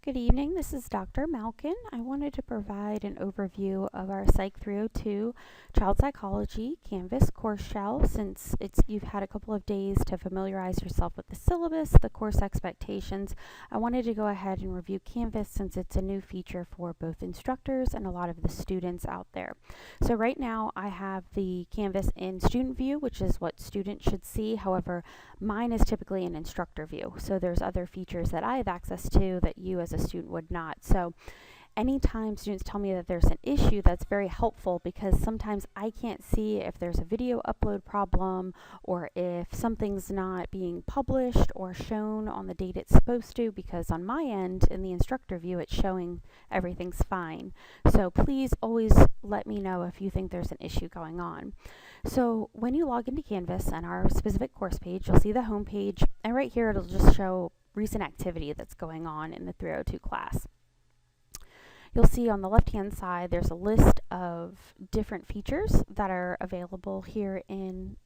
Good evening, this is Dr. Malkin. I wanted to provide an overview of our Psych 302 Child Psychology Canvas course shell since you've had a couple of days to familiarize yourself with the syllabus, the course expectations. I wanted to go ahead and review Canvas since it's a new feature for both instructors and a lot of the students out there. So right now I have the Canvas in student view, which is what students should see. However, mine is typically an instructor view. So there's other features that I have access to that you as a student would not. So anytime students tell me that there's an issue, that's very helpful because sometimes I can't see if there's a video upload problem or if something's not being published or shown on the date it's supposed to, because on my end in the instructor view it's showing everything's fine. So please always let me know if you think there's an issue going on. So when you log into Canvas and our specific course page, you'll see the home page, and right here it'll just show recent activity that's going on in the 302 class. You'll see on the left-hand side there's a list of different features that are available here in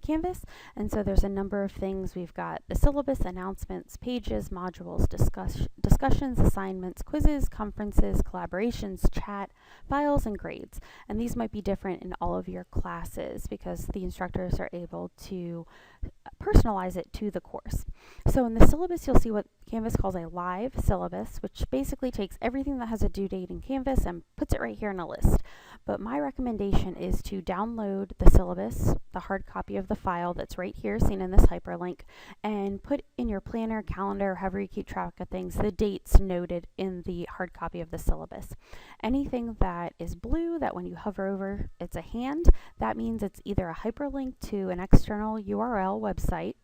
Canvas, and so there's a number of things. We've got the syllabus, announcements, pages, modules, discussions, assignments, quizzes, conferences, collaborations, chat, files, and grades. And these might be different in all of your classes because the instructors are able to personalize it to the course. So in the syllabus, you'll see what Canvas calls a live syllabus, which basically takes everything that has a due date in Canvas and puts it right here in a list. But my recommendation is to download the syllabus, the hard copy of the file that's right here, seen in this hyperlink, and put in your planner, calendar, however you keep track of things, the dates noted in the hard copy of the syllabus. Anything that is blue, that when you hover over, it's a hand, that means it's either a hyperlink to an external URL website,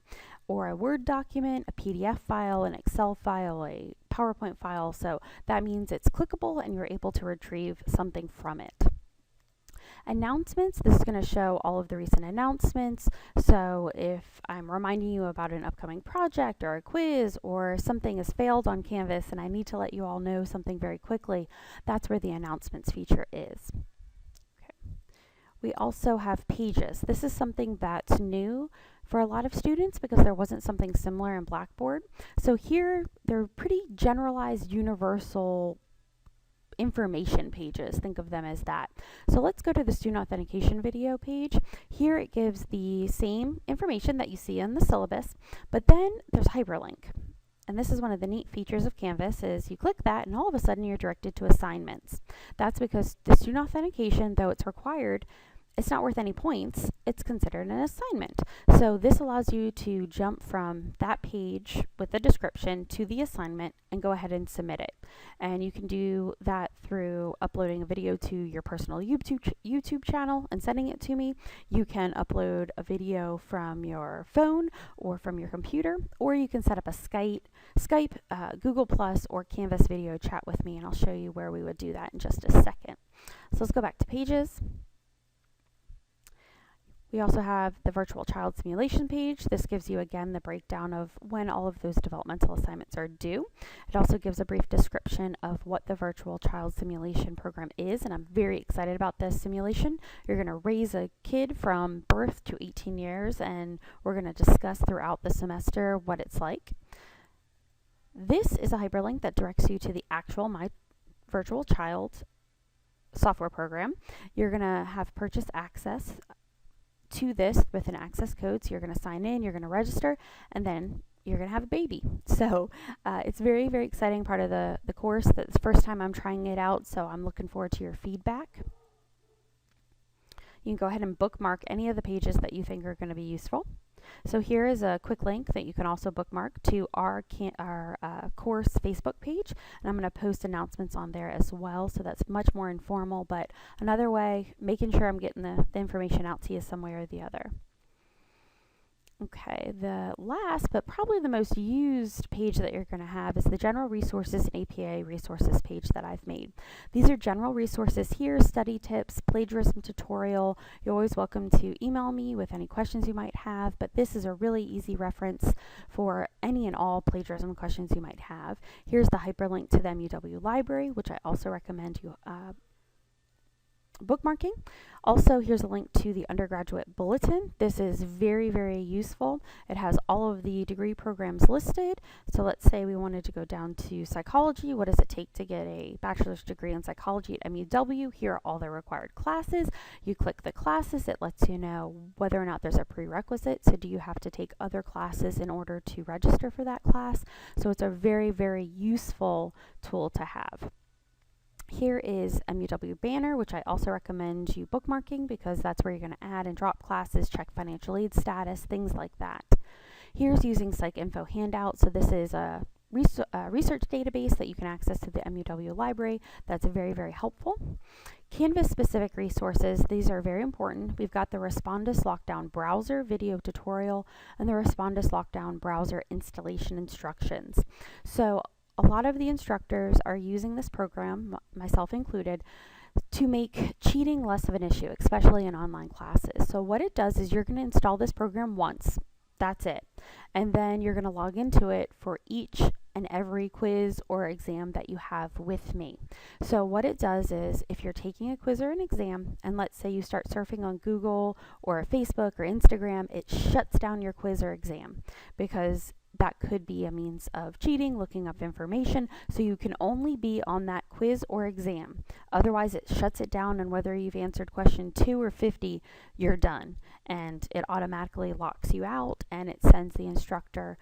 or a Word document, a PDF file, an Excel file, a PowerPoint file. So that means it's clickable and you're able to retrieve something from it. Announcements, this is going to show all of the recent announcements. So if I'm reminding you about an upcoming project or a quiz or something has failed on Canvas and I need to let you all know something very quickly, that's where the announcements feature is. We also have pages. This is something that's new for a lot of students because there wasn't something similar in Blackboard. So here, they're pretty generalized, universal information pages. Think of them as that. So let's go to the student authentication video page. Here it gives the same information that you see in the syllabus, but then there's hyperlink. And this is one of the neat features of Canvas is you click that and all of a sudden you're directed to assignments. That's because the student authentication, though it's required, it's not worth any points, it's considered an assignment. So this allows you to jump from that page with the description to the assignment and go ahead and submit it. And you can do that through uploading a video to your personal YouTube channel and sending it to me. You can upload a video from your phone or from your computer, or you can set up a Skype, Google Plus, or Canvas video chat with me, and I'll show you where we would do that in just a second. So let's go back to pages. We also have the virtual child simulation page. This gives you again the breakdown of when all of those developmental assignments are due. It also gives a brief description of what the virtual child simulation program is, and I'm very excited about this simulation. You're going to raise a kid from birth to 18 years, and we're going to discuss throughout the semester what it's like. This is a hyperlink that directs you to the actual My Virtual Child software program. You're going to have purchased access to this with an access code. So you're going to sign in, you're going to register, and then you're going to have a baby. So it's very, very exciting part of the course. That's the first time I'm trying it out, so I'm looking forward to your feedback. You can go ahead and bookmark any of the pages that you think are going to be useful. So here is a quick link that you can also bookmark to our course Facebook page, and I'm going to post announcements on there as well, so that's much more informal, but another way, making sure I'm getting the information out to you some way or the other. Okay, the last but probably the most used page that you're going to have is the General Resources and APA Resources page that I've made. These are general resources here, study tips, plagiarism tutorial. You're always welcome to email me with any questions you might have, but this is a really easy reference for any and all plagiarism questions you might have. Here's the hyperlink to the MUW library, which I also recommend you bookmarking. Also, here's a link to the undergraduate bulletin. This is very, very useful. It has all of the degree programs listed. So let's say we wanted to go down to psychology. What does it take to get a bachelor's degree in psychology at MUW? Here are all the required classes. You click the classes. It lets you know whether or not there's a prerequisite. So do you have to take other classes in order to register for that class? So it's a very, very useful tool to have. Here is MUW banner, which I also recommend you bookmarking because that's where you're going to add and drop classes, check financial aid status, things like that. Here's using PsycInfo handout. So this is a research database that you can access to the MUW library. That's very, very helpful. Canvas specific resources, these are very important. We've got the Respondus Lockdown Browser video tutorial and the Respondus Lockdown Browser installation instructions. So a lot of the instructors are using this program, myself included, to make cheating less of an issue, especially in online classes. So what it does is you're going to install this program once. That's it. And then you're going to log into it for each and every quiz or exam that you have with me. So what it does is if you're taking a quiz or an exam, and let's say you start surfing on Google or Facebook or Instagram, it shuts down your quiz or exam because that could be a means of cheating, looking up information, so you can only be on that quiz or exam. Otherwise, it shuts it down, and whether you've answered question 2 or 50, you're done. And it automatically locks you out, and it sends the instructor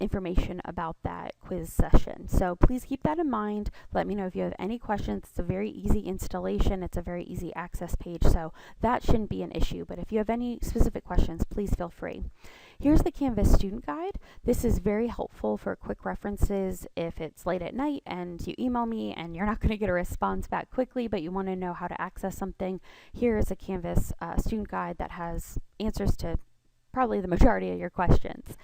information about that quiz session. So please keep that in mind. Let me know if you have any questions. It's a very easy installation. It's a very easy access page, so that shouldn't be an issue. But if you have any specific questions, please feel free. Here's the Canvas student guide. This is very helpful for quick references if it's late at night and you email me and you're not going to get a response back quickly, but you want to know how to access something. Here is a Canvas student guide that has answers to probably the majority of your questions.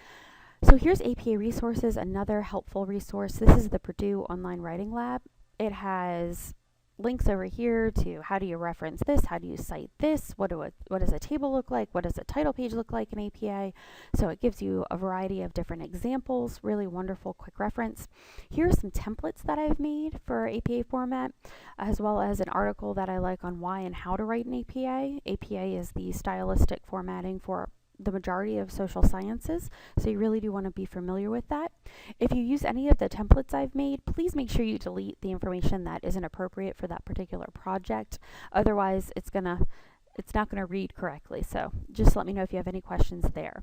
So here's APA Resources, another helpful resource. This is the Purdue Online Writing Lab. It has links over here to how do you reference this, how do you cite this, what does a table look like, what does a title page look like in APA. So it gives you a variety of different examples, really wonderful quick reference. Here are some templates that I've made for APA format, as well as an article that I like on why and how to write an APA. APA is the stylistic formatting for the majority of social sciences, so you really do want to be familiar with that. If you use any of the templates I've made, please make sure you delete the information that isn't appropriate for that particular project. Otherwise, it's not gonna read correctly. So just let me know if you have any questions there.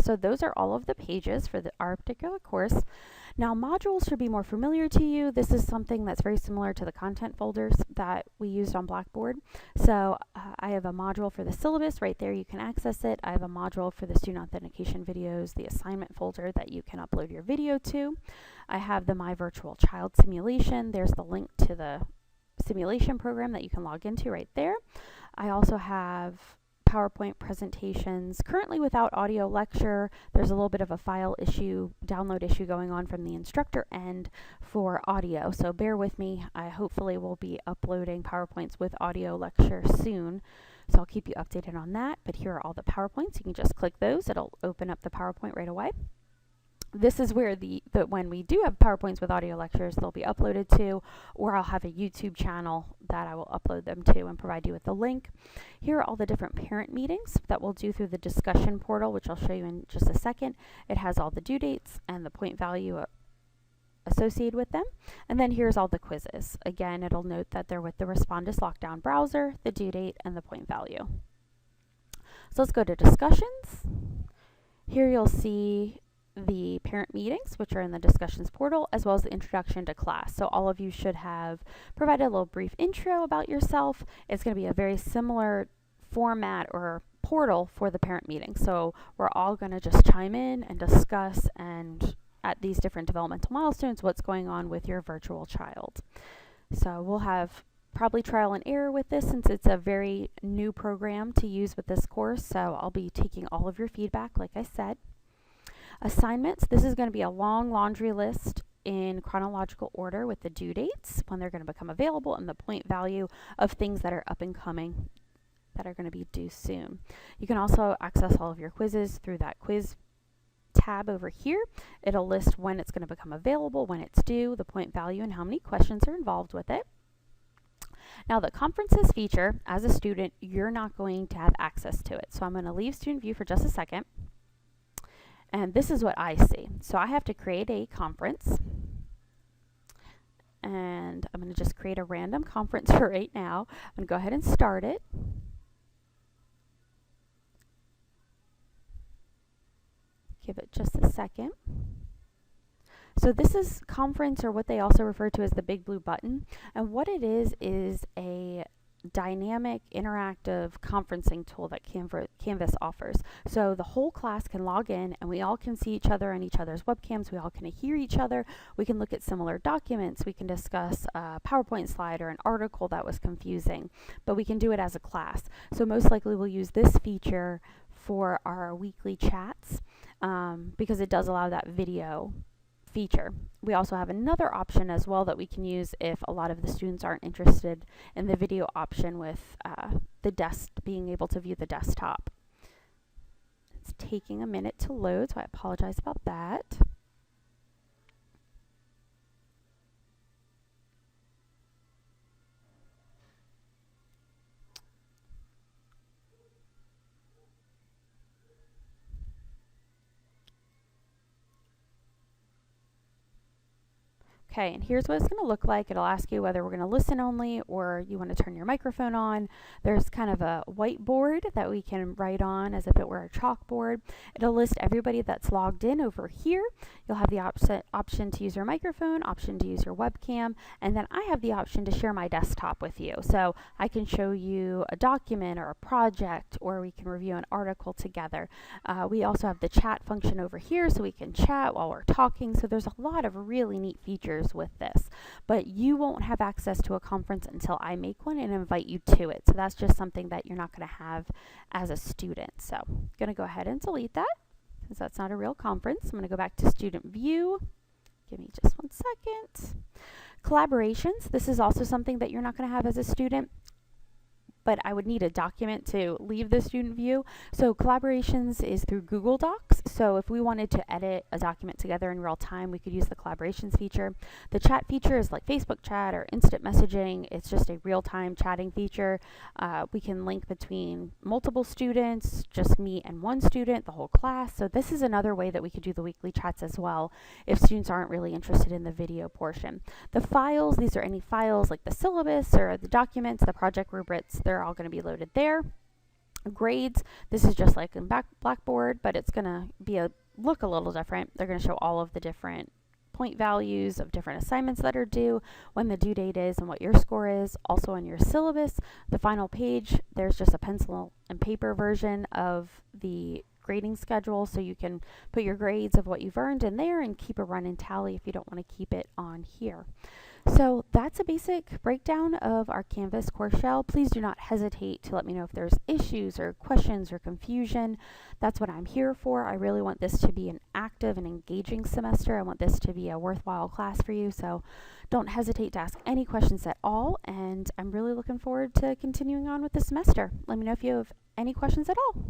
So those are all of the pages for our particular course. Now, modules should be more familiar to you. This is something that's very similar to the content folders that we used on Blackboard. So I have a module for the syllabus right there. You can access it. I have a module for the student authentication videos, the assignment folder that you can upload your video to. I have the My Virtual Child simulation. There's the link to the simulation program that you can log into right there. I also have PowerPoint presentations, currently without audio lecture. There's a little bit of a file issue, download issue going on from the instructor end for audio, so bear with me. I hopefully will be uploading PowerPoints with audio lecture soon, so I'll keep you updated on that. But here are all the PowerPoints. You can just click those. It'll open up the PowerPoint right away. This is where when we do have PowerPoints with audio lectures, they'll be uploaded to, or I'll have a YouTube channel that I will upload them to and provide you with the link. Here are all the different parent meetings that we'll do through the discussion portal, which I'll show you in just a second. It has all the due dates and the point value associated with them. And then here's all the quizzes. Again, it'll note that they're with the Respondus Lockdown Browser, the due date, and the point value. So let's go to discussions. Here you'll see the parent meetings, which are in the discussions portal, as well as the introduction to class. So all of you should have provided a little brief intro about yourself. It's going to be a very similar format or portal for the parent meeting. So we're all going to just chime in and discuss and at these different developmental milestones what's going on with your virtual child. So we'll have probably trial and error with this since it's a very new program to use with this course. So I'll be taking all of your feedback, like I said. Assignments, this is going to be a long laundry list in chronological order with the due dates, when they're going to become available, and the point value of things that are up and coming that are going to be due soon. You can also access all of your quizzes through that quiz tab over here. It'll list when it's going to become available, when it's due, the point value, and how many questions are involved with it. Now the conferences feature, as a student, you're not going to have access to it. So I'm going to leave student view for just a second. And this is what I see. So I have to create a conference. And I'm going to just create a random conference for right now. I'm going to go ahead and start it. Give it just a second. So this is conference, or what they also refer to as the big blue button. And what it is a dynamic interactive conferencing tool that Canvas offers. So the whole class can log in and we all can see each other on each other's webcams. We all can hear each other. We can look at similar documents. We can discuss a PowerPoint slide or an article that was confusing, but we can do it as a class. So most likely we'll use this feature for our weekly chats because it does allow that video feature. We also have another option as well that we can use if a lot of the students aren't interested in the video option with being able to view the desktop. It's taking a minute to load, so I apologize about that. Okay, and here's what it's going to look like. It'll ask you whether we're going to listen only or you want to turn your microphone on. There's kind of a whiteboard that we can write on as if it were a chalkboard. It'll list everybody that's logged in over here. You'll have the option to use your microphone, option to use your webcam, and then I have the option to share my desktop with you. So I can show you a document or a project, or we can review an article together. We also have the chat function over here, so we can chat while we're talking. So there's a lot of really neat features with this, but you won't have access to a conference until I make one and invite you to it. So that's just something that you're not going to have as a student. So I'm going to go ahead and delete that because that's not a real conference. I'm going to go back to student view. Give me just 1 second. Collaborations. This is also something that you're not going to have as a student, but I would need a document to leave the student view. So collaborations is through Google Docs. So if we wanted to edit a document together in real time, we could use the collaborations feature. The chat feature is like Facebook chat or instant messaging. It's just a real-time chatting feature. We can link between multiple students, just me and one student, the whole class. So this is another way that we could do the weekly chats as well if students aren't really interested in the video portion. The files, these are any files like the syllabus or the documents, the project rubrics. They're all going to be loaded there. Grades, this is just like in Blackboard, but it's going to look a little different. They're going to show all of the different point values of different assignments that are due, when the due date is, and what your score is. Also on your syllabus, the final page, there's just a pencil and paper version of the grading schedule, so you can put your grades of what you've earned in there and keep a run and tally if you don't want to keep it on here. So that's a basic breakdown of our Canvas course shell. Please do not hesitate to let me know if there's issues or questions or confusion. That's what I'm here for. I really want this to be an active and engaging semester. I want this to be a worthwhile class for you. So don't hesitate to ask any questions at all. And I'm really looking forward to continuing on with the semester. Let me know if you have any questions at all.